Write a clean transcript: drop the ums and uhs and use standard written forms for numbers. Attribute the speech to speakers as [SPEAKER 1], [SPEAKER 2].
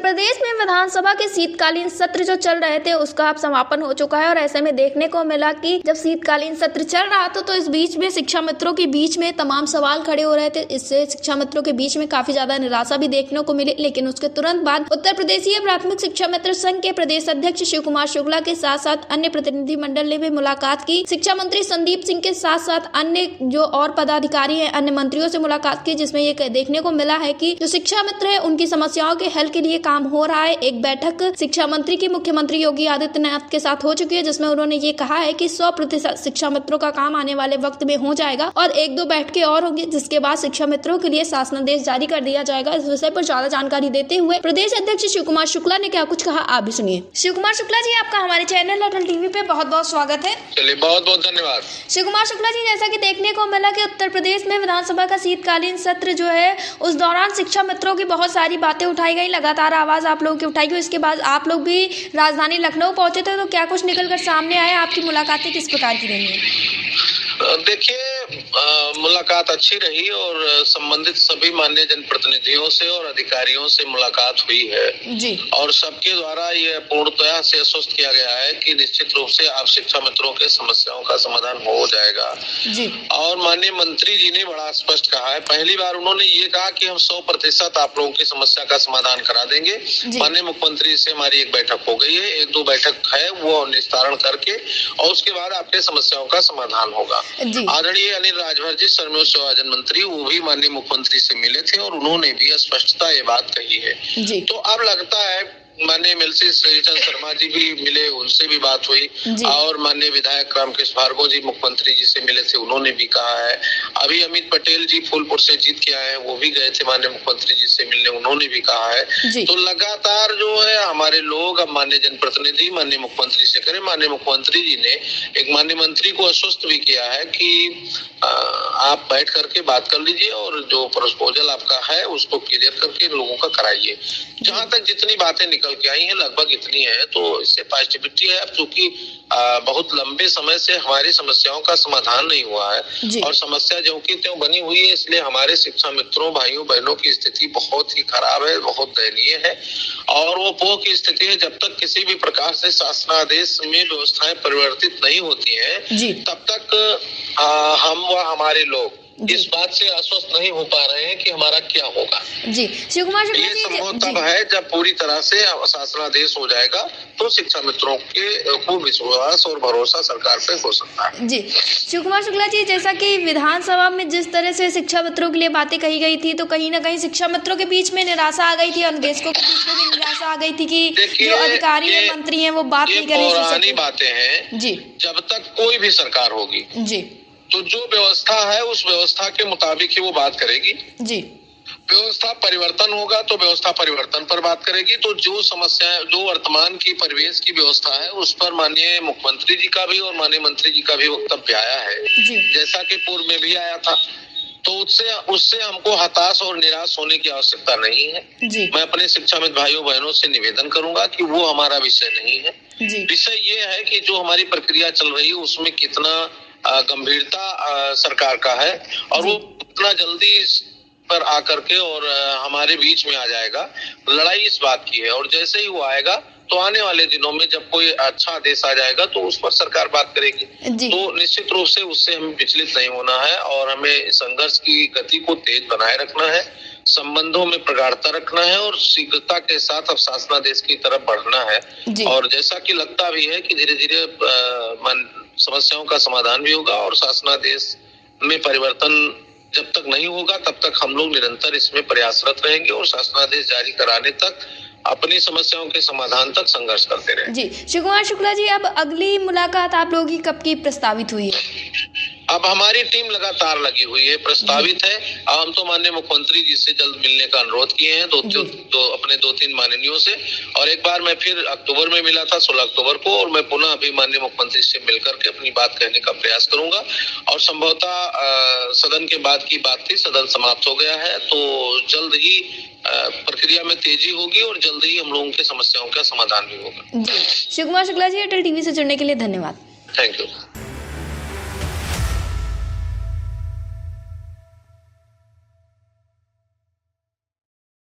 [SPEAKER 1] प्रदेश में विधानसभा के शीतकालीन सत्र जो चल रहे थे उसका अब समापन हो चुका है और ऐसे में देखने को मिला कि जब शीतकालीन सत्र चल रहा था तो इस बीच में शिक्षा मित्रों के बीच में तमाम सवाल खड़े हो रहे थे। इससे शिक्षा मित्रों के बीच में काफी ज्यादा निराशा भी देखने को मिली। लेकिन उसके तुरंत बाद उत्तर प्रदेशीय प्राथमिक शिक्षा मित्र संघ के प्रदेश अध्यक्ष शिव कुमार शुक्ला के साथ साथ अन्य प्रतिनिधि मंडल ने भी मुलाकात की। शिक्षा मंत्री संदीप सिंह के साथ साथ अन्य जो और पदाधिकारी है, अन्य मंत्रियों से मुलाकात की, जिसमें ये देखने को मिला है कि जो शिक्षा मित्र है उनकी समस्याओं के हल के लिए काम हो रहा है। एक बैठक शिक्षा मंत्री की मुख्यमंत्री योगी आदित्यनाथ के साथ हो चुकी है, जिसमें उन्होंने ये कहा है कि 100% शिक्षा मित्रों का काम आने वाले वक्त में हो जाएगा और 1-2 बैठकें और होंगी, जिसके बाद शिक्षा मित्रों के लिए शासनादेश जारी कर दिया जाएगा। इस विषय पर ज्यादा जानकारी देते हुए प्रदेश अध्यक्ष शिव कुमार शुक्ला ने क्या कुछ कहा, आप भी सुनिए। शिव कुमार शुक्ला जी, आपका हमारे चैनल अटल टीवी पे बहुत बहुत स्वागत है।
[SPEAKER 2] चलिए, बहुत बहुत धन्यवाद।
[SPEAKER 1] शिव कुमार शुक्ला जी, जैसा कि देखने को मिला कि उत्तर प्रदेश में विधानसभा का शीतकालीन सत्र जो है उस दौरान शिक्षा मित्रों की बहुत सारी बातें उठाई गई, लगातार आवाज आप लोगों की उठाई गई। इसके बाद आप लोग भी राजधानी लखनऊ पहुंचे थे, तो क्या कुछ निकलकर सामने आया? आपकी मुलाकातें किस प्रकार की रही है?
[SPEAKER 2] देखिए, मुलाकात अच्छी रही और संबंधित सभी माननीय जनप्रतिनिधियों से और अधिकारियों से मुलाकात हुई है
[SPEAKER 1] जी।
[SPEAKER 2] और सबके द्वारा ये पूर्णतः से आश्वस्त किया गया है कि निश्चित रूप से आप शिक्षा मित्रों के समस्याओं का समाधान हो जाएगा
[SPEAKER 1] जी।
[SPEAKER 2] और माननीय मंत्री जी ने बड़ा स्पष्ट कहा है। पहली बार उन्होंने ये कहा कि हम 100% आप लोगों की समस्या का समाधान करा देंगे। माननीय मुख्यमंत्री से हमारी एक बैठक हो गई है, 1-2 बैठक है वो निस्तारण करके और उसके बाद आपके समस्याओं का समाधान होगा। आदरणीय अनिल राजभर जी, श्रम सेवा मंत्री, वो भी माननीय मुख्यमंत्री से मिले थे और उन्होंने भी स्पष्टता ये बात कही है। तो अब लगता है माननीय एमएलसी श्रीचंद शर्मा जी भी मिले, उनसे भी बात हुई और माननीय विधायक रामकृष्ण भार्गव जी मुख्यमंत्री जी से मिले थे, उन्होंने भी कहा है। अभी अमित पटेल जी फूलपुर से जीत के आए हैं, वो भी गए थे माननीय मुख्यमंत्री जी से मिलने, उन्होंने भी कहा है। तो लगातार जो है हमारे लोग अब माननीय जनप्रतिनिधि माननीय मुख्यमंत्री से करें। माननीय मुख्यमंत्री जी ने एक माननीय मंत्री को आश्वस्त भी किया है कि आप बैठ करके बात कर लीजिए और जो प्रपोजल आपका है उसको क्लियर करके लोगों का कराइए। जहां तक जितनी बातें निकल के आई है लगभग इतनी है, तो इससे पॉजिटिविटी है। अब चूंकि बहुत लंबे समय से हमारी समस्याओं का समाधान नहीं हुआ है और समस्या जो की त्यों बनी हुई है, इसलिए हमारे शिक्षा मित्रों भाइयों बहनों की स्थिति बहुत ही खराब है, बहुत दयनीय है और वो पोह की स्थिति है। जब तक किसी भी प्रकार से शासनादेश में व्यवस्थाएं परिवर्तित नहीं होती है तब तक हम व हमारे लोग इस बात से आश्वस्त नहीं हो पा रहे हैं कि हमारा क्या होगा।
[SPEAKER 1] जी, शिव कुमार शुक्ला
[SPEAKER 2] ये संभव तब है जब पूरी तरह से शासनादेश हो जाएगा, तो शिक्षा मित्रों को विश्वास और भरोसा सरकार पे हो सकता है।
[SPEAKER 1] जी, शिव कुमार शुक्ला जी, जैसा कि विधानसभा में जिस तरह से शिक्षा मित्रों के लिए बातें कही गई थी, तो कहीं ना कहीं शिक्षा मित्रों के बीच में निराशा आ गई थी, अनुदेशकों के बीच में भी निराशा आ गई थी कि जो अधिकारी है, मंत्री है, वो बात नहीं कर रहे।
[SPEAKER 2] पुरानी बातें हैं जी। जब तक कोई भी सरकार होगी जी, तो जो व्यवस्था है उस व्यवस्था के मुताबिक ही वो बात करेगी जी। व्यवस्था परिवर्तन होगा तो व्यवस्था परिवर्तन पर बात करेगी। तो जो समस्या, जो वर्तमान की परिवेश की व्यवस्था है, उस पर माननीय मुख्यमंत्री जी का भी और माननीय मंत्री जी का भी वक्तव्य आया है जी। जैसा कि पूर्व में भी आया था। तो उससे हमको हताश और निराश होने की आवश्यकता नहीं है जी। मैं अपने शिक्षा मित्र भाइयों बहनों से निवेदन करूंगा कि वो हमारा विषय नहीं है। विषय ये है कि जो हमारी प्रक्रिया चल रही है उसमें कितना गंभीरता सरकार का है और वो कितना जल्दी पर आकर के और हमारे बीच में आ जाएगा। लड़ाई इस बात की है और जैसे ही वो आएगा तो आने वाले दिनों में जब कोई अच्छा आदेश आ जाएगा तो उस पर सरकार बात करेगी। तो निश्चित रूप से उससे हमें विचलित नहीं होना है और हमें संघर्ष की गति को तेज बनाए रखना है, संबंधों में प्रगाढ़ता रखना है और शीघ्रता के साथ अब शासनादेश की तरफ बढ़ना है। और जैसा कि लगता भी है कि धीरे धीरे समस्याओं का समाधान भी होगा और शासनादेश में परिवर्तन जब तक नहीं होगा तब तक हम लोग निरंतर इसमें प्रयासरत रहेंगे और शासनादेश जारी कराने तक अपनी समस्याओं के समाधान तक संघर्ष करते रहे। जी,
[SPEAKER 1] शिव कुमार शुक्ला जी, अब अगली मुलाकात आप लोगों की कब की प्रस्तावित हुई है?
[SPEAKER 2] अब हमारी टीम लगातार लगी हुई है, प्रस्तावित है। हम तो माननीय मुख्यमंत्री जी से जल्द मिलने का अनुरोध किए हैं अपने 2-3 माननीयों से और एक बार मैं फिर अक्टूबर में मिला था 16 अक्टूबर को और मैं पुनः अभी माननीय मुख्यमंत्री से मिलकर के अपनी बात कहने का प्रयास करूंगा और संभवतः सदन के बाद की बात थी, सदन समाप्त हो गया है तो जल्द ही प्रक्रिया में तेजी होगी और जल्द ही हम लोगों के समस्याओं का समाधान भी होगा।
[SPEAKER 1] शिव कुमार शुक्ला जी, अटल टीवी से जुड़ने के लिए धन्यवाद।
[SPEAKER 2] Thank you.